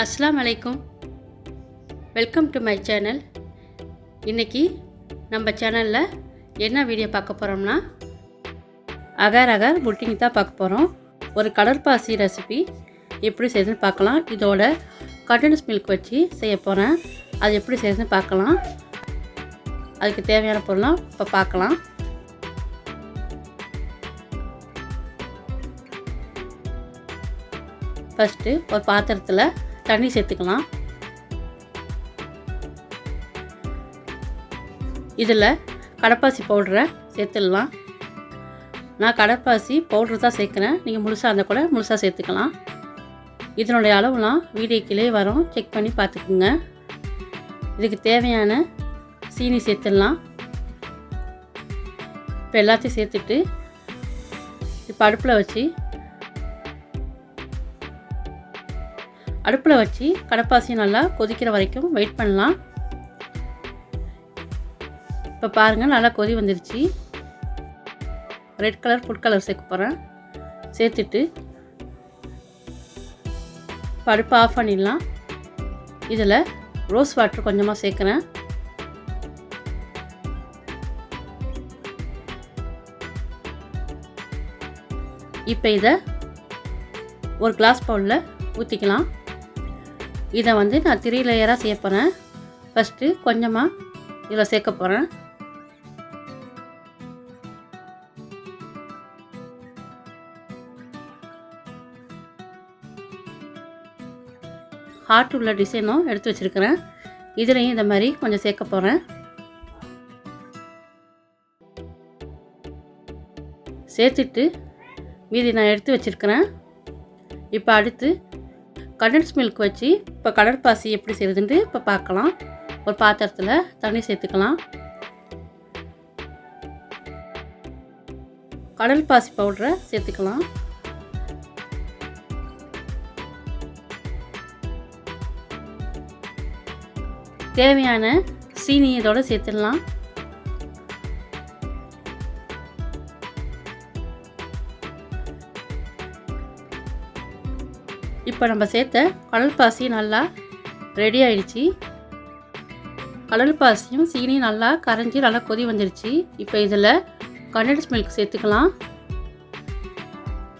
अस्सलाम वालेकुम, welcome to my channel. இன்றைக்கி நம்ம சேனலில் என்ன வீடியோ பார்க்க போகிறோம்னா அகர் அகர் புட்டிங் தான் பார்க்க போகிறோம். ஒரு கடற்பாசி ரெசிபி எப்படி செய்யுதுன்னு பார்க்கலாம். இதோட கண்டென்ஸ் மில்க் வச்சு செய்ய போகிறேன். அது எப்படி செய்யுதுன்னு பார்க்கலாம். அதுக்கு தேவையான பொருளாக இப்போ பார்க்கலாம். ஃபஸ்ட்டு ஒரு பாத்திரத்தில் தண்ணி சேர்த்துக்கலாம். இதில் கடற்பாசி பவுடரை சேர்த்துடலாம். நான் கடற்பாசி பவுட்ரு தான் சேர்க்குறேன். நீங்கள் முழுசாக இருந்தால் கூட முழுசாக சேர்த்துக்கலாம். இதனுடைய அளவுலாம் வீடியோ கீழே வரும், செக் பண்ணி பார்த்துக்குங்க. இதுக்கு தேவையான சீனி சேர்த்துடலாம். இப்போ எல்லாத்தையும் சேர்த்துட்டு இப்போ அடுப்பில் வச்சு கடற்பாசி நல்லா கொதிக்கிற வரைக்கும் வெயிட் பண்ணலாம். இப்போ பாருங்கள், நல்லா கொதி வந்துருச்சு. ரெட் கலர் ஃபுட் கலர் சேர்க்க போகிறேன். சேர்த்துட்டு அடுப்பை ஆஃப் பண்ணிடலாம். இதில் ரோஸ் வாட்டர் கொஞ்சமாக சேர்க்குறேன். இப்போ இதை ஒரு கிளாஸ் பவுலில் ஊற்றிக்கலாம். இதை நான் 3 லேயராக செய்ய போகிறேன். ஃபஸ்ட்டு கொஞ்சமாக இதில் சேர்க்க போகிறேன். ஹார்ட் உள்ள டிசைனும் எடுத்து வச்சுருக்கிறேன். இதுலேயும் இந்த மாதிரி கொஞ்சம் சேர்க்க போகிறேன். சேர்த்துட்டு மீதி நான் எடுத்து வச்சுருக்கிறேன். இப்போ அடுத்து கண்டென்ஸ் மில்க் வச்சு இப்போ கடற்பாசி எப்படி செய்யுதுன்ட்டு இப்போ பார்க்கலாம். ஒரு பாத்திரத்தில் தண்ணி சேர்த்துக்கலாம். கடல் பாசி பவுடரை சேர்த்துக்கலாம். தேவையான சீனி இதோடு சேர்த்துடலாம். இப்போ நம்ம சேர்த்த கடல் பாசி நல்லா ரெடி ஆயிடுச்சு. கடல் பாசியும் சீனியும் நல்லா கரைஞ்சி நல்லா கொதி வந்துடுச்சு. இப்போ இதில் கண்டென்ஸ் மில்க் சேர்த்துக்கலாம்.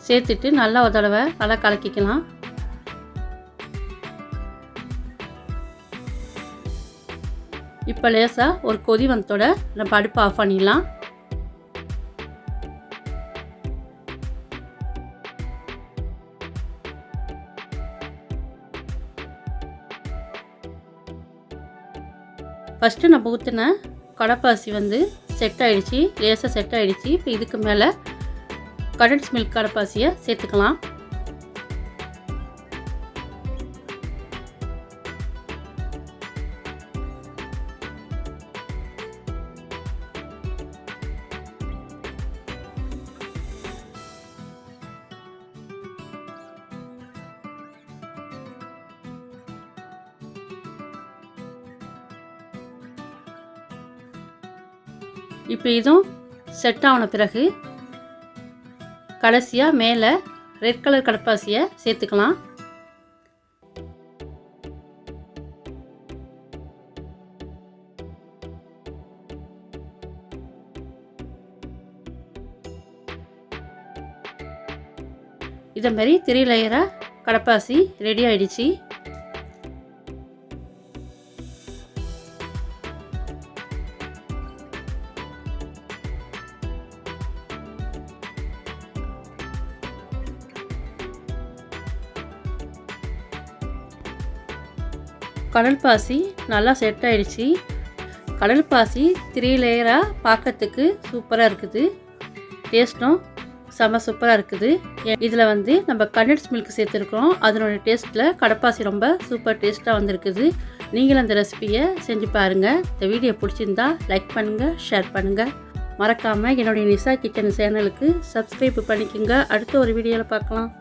சேர்த்துட்டு நல்லா ஒரு தடவை நல்லா கலக்கிக்கலாம். இப்போ லேசாக ஒரு கொதி வந்ததோட நம்ம அடுப்பை ஆஃப் பண்ணிடலாம். ஃபஸ்ட்டு நம்ம ஊற்றின கடற்பாசி செட் ஆகிடுச்சி, லேசாக செட் ஆகிடுச்சி. இப்போ இதுக்கு மேலே கண்டென்ஸ் மில்க் கடற்பாசியை சேர்த்துக்கலாம். இப்போ இதுவும் செட் ஆன பிறகு கடைசியாக மேலே ரெட் கலர் கடற்பாசியை சேர்த்துக்கலாம். இதை மாதிரி 3 லேயராக கடற்பாசி ரெடி ஆயிடுச்சு. கடல் பாசி நல்லா செட் ஆகிடுச்சு. கடல் பாசி 3 லேயராக பார்க்கறதுக்கு சூப்பராக இருக்குது. டேஸ்ட்டும் செம்ம சூப்பராக இருக்குது. இதில் நம்ம கண்டென்ஸ் மில்க் சேர்த்துருக்கோம். அதனுடைய டேஸ்ட்டில் கடற்பாசி ரொம்ப சூப்பர் டேஸ்ட்டாக வந்திருக்குது. நீங்களும் அந்த ரெசிபியை செஞ்சு பாருங்கள். இந்த வீடியோ பிடிச்சிருந்தா லைக் பண்ணுங்கள், ஷேர் பண்ணுங்கள். மறக்காமல் என்னுடைய நிசா கிச்சன் சேனலுக்கு சப்ஸ்கிரைப் பண்ணிக்கோங்க. அடுத்த ஒரு வீடியோவில் பார்க்கலாம்.